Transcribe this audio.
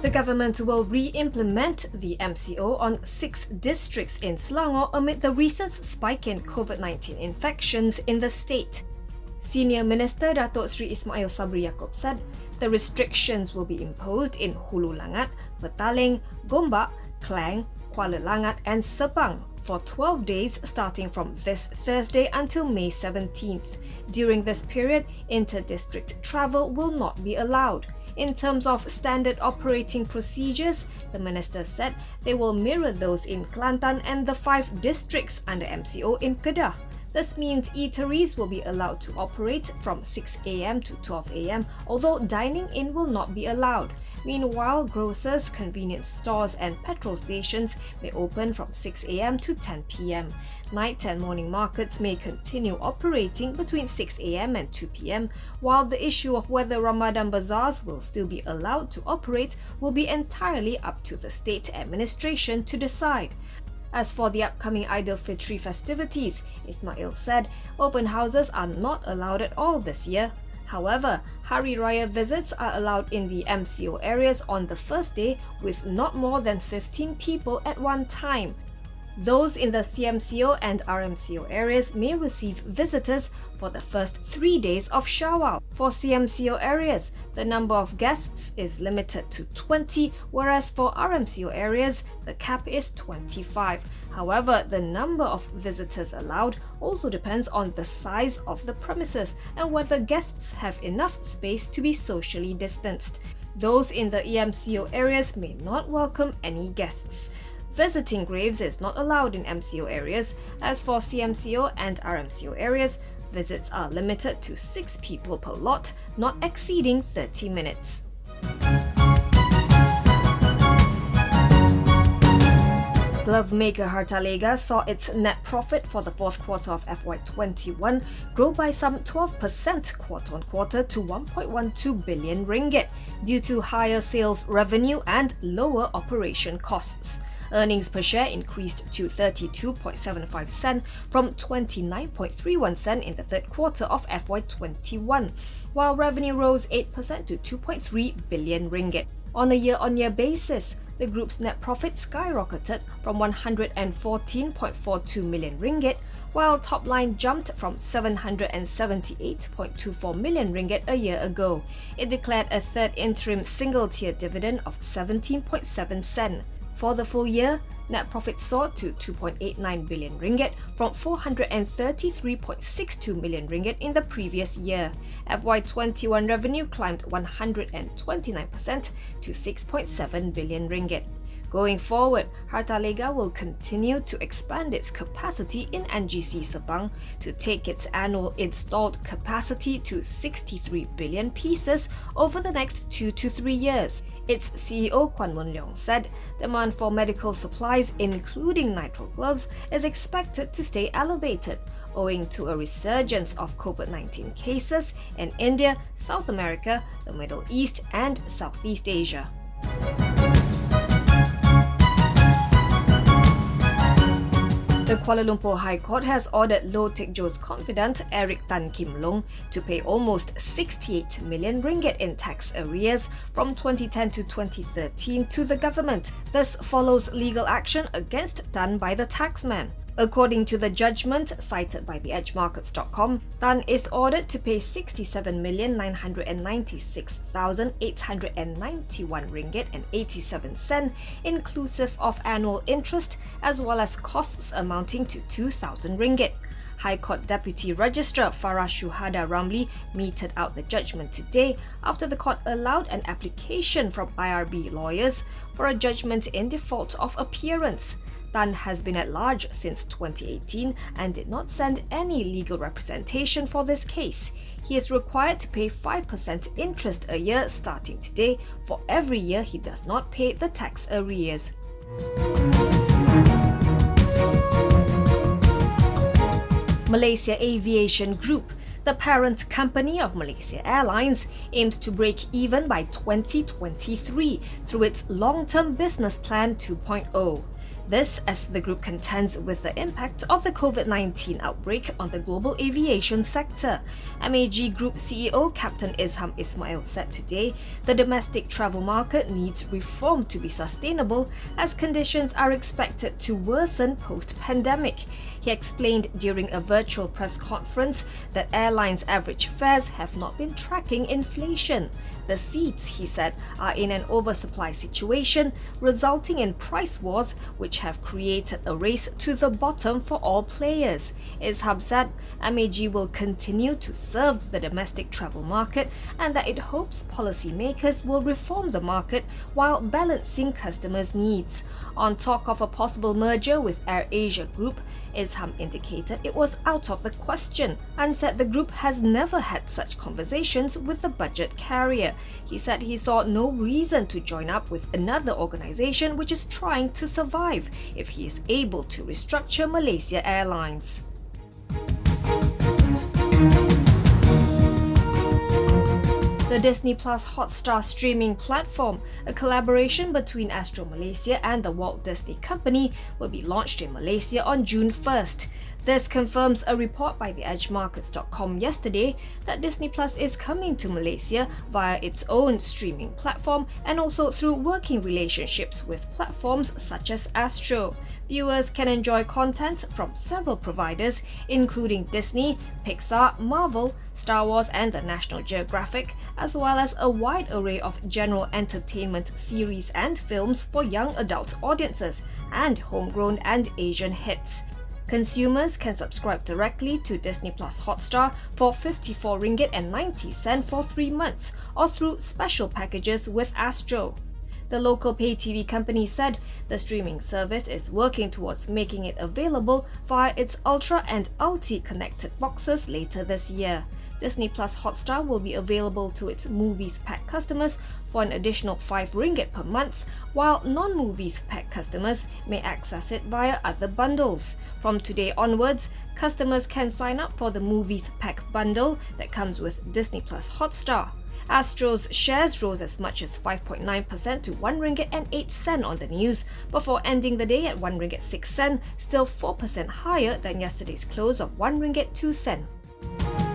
The government will re-implement the MCO on 6 districts in Selangor amid the recent spike in COVID-19 infections in the state. Senior Minister Datuk Sri Ismail Sabri Yaakob said the restrictions will be imposed in Hulu Langat, Petaling, Gombak, Klang, Kuala Langat and Sepang for 12 days starting from this Thursday until May 17th. During this period, inter-district travel will not be allowed. In terms of standard operating procedures, the minister said they will mirror those in Kelantan and the 5 districts under MCO in Kedah. This means eateries will be allowed to operate from 6 a.m. to 12 a.m, although dining in will not be allowed. Meanwhile, grocers, convenience stores and petrol stations may open from 6 a.m. to 10 p.m. Night and morning markets may continue operating between 6 a.m. and 2 p.m, while the issue of whether Ramadan bazaars will still be allowed to operate will be entirely up to the state administration to decide. As for the upcoming Aidilfitri festivities, Ismail said open houses are not allowed at all this year. However, Hari Raya visits are allowed in the MCO areas on the first day with not more than 15 people at one time. Those in the CMCO and RMCO areas may receive visitors for the first 3 days of Shawwal. For CMCO areas, the number of guests is limited to 20, whereas for RMCO areas, the cap is 25. However, the number of visitors allowed also depends on the size of the premises and whether guests have enough space to be socially distanced. Those in the EMCO areas may not welcome any guests. Visiting graves is not allowed in MCO areas. As for CMCO and RMCO areas, visits are limited to 6 people per lot, not exceeding 30 minutes. Glove maker Hartalega saw its net profit for the fourth quarter of FY21 grow by some 12% quarter-on-quarter to 1.12 billion ringgit due to higher sales revenue and lower operation costs. Earnings per share increased to 32.75 sen from 29.31 sen in the third quarter of FY21, while revenue rose 8% to 2.3 billion ringgit. On a year-on-year basis, the group's net profit skyrocketed from 114.42 million ringgit, while top line jumped from 778.24 million ringgit a year ago. It declared a third interim single-tier dividend of 17.7 sen. For the full year, net profit soared to 2.89 billion ringgit from 433.62 million ringgit in the previous year. FY21 revenue climbed 129% to 6.7 billion ringgit. Going forward, Hartalega will continue to expand its capacity in NGC Sepang to take its annual installed capacity to 63 billion pieces over the next 2 to 3 years. Its CEO Kwan Moon Leong said demand for medical supplies, including nitrile gloves, is expected to stay elevated, owing to a resurgence of COVID-19 cases in India, South America, the Middle East and Southeast Asia. The Kuala Lumpur High Court has ordered Low Teck Joe's confidant Eric Tan Kim Long to pay almost 68 million ringgit in tax arrears from 2010 to 2013 to the government. This follows legal action against Tan by the taxman. According to the judgment cited by the edgemarkets.com, Tan is ordered to pay 67,996,891 ringgit and 87 sen, inclusive of annual interest, as well as costs amounting to 2,000 ringgit. High Court Deputy Registrar Farah Shuhada Ramli meted out the judgment today after the court allowed an application from IRB lawyers for a judgment in default of appearance. Tan has been at large since 2018 and did not send any legal representation for this case. He is required to pay 5% interest a year starting today for every year he does not pay the tax arrears. Malaysia Aviation Group, the parent company of Malaysia Airlines, aims to break even by 2023 through its long-term business plan 2.0. This as the group contends with the impact of the COVID-19 outbreak on the global aviation sector. MAG Group CEO Captain Izham Ismail said today the domestic travel market needs reform to be sustainable as conditions are expected to worsen post-pandemic. He explained during a virtual press conference that airlines' average fares have not been tracking inflation. The seats, he said, are in an oversupply situation, resulting in price wars which have created a race to the bottom for all players. Izham said MAG will continue to serve the domestic travel market and that it hopes policymakers will reform the market while balancing customers' needs. On talk of a possible merger with AirAsia Group, Izham indicated it was out of the question and said the group has never had such conversations with the budget carrier. He said he saw no reason to join up with another organisation which is trying to survive if he is able to restructure Malaysia Airlines. The Disney Plus Hotstar streaming platform, a collaboration between Astro Malaysia and the Walt Disney Company, will be launched in Malaysia on June 1st. This confirms a report by theedgemarkets.com yesterday that Disney Plus is coming to Malaysia via its own streaming platform and also through working relationships with platforms such as Astro. Viewers can enjoy content from several providers including Disney, Pixar, Marvel, Star Wars and the National Geographic, as well as a wide array of general entertainment series and films for young adult audiences and homegrown and Asian hits. Consumers can subscribe directly to Disney Plus Hotstar for RM54.90 for 3 months or through special packages with Astro. The local pay TV company said the streaming service is working towards making it available via its Ultra and Ulti connected boxes later this year. Disney Plus Hotstar will be available to its Movies Pack customers for an additional RM5 per month, while non-Movies Pack customers may access it via other bundles. From today onwards, customers can sign up for the Movies Pack bundle that comes with Disney Plus Hotstar. Astro's shares rose as much as 5.9% to RM1.08 on the news, before ending the day at RM1.06, still 4% higher than yesterday's close of RM1.02.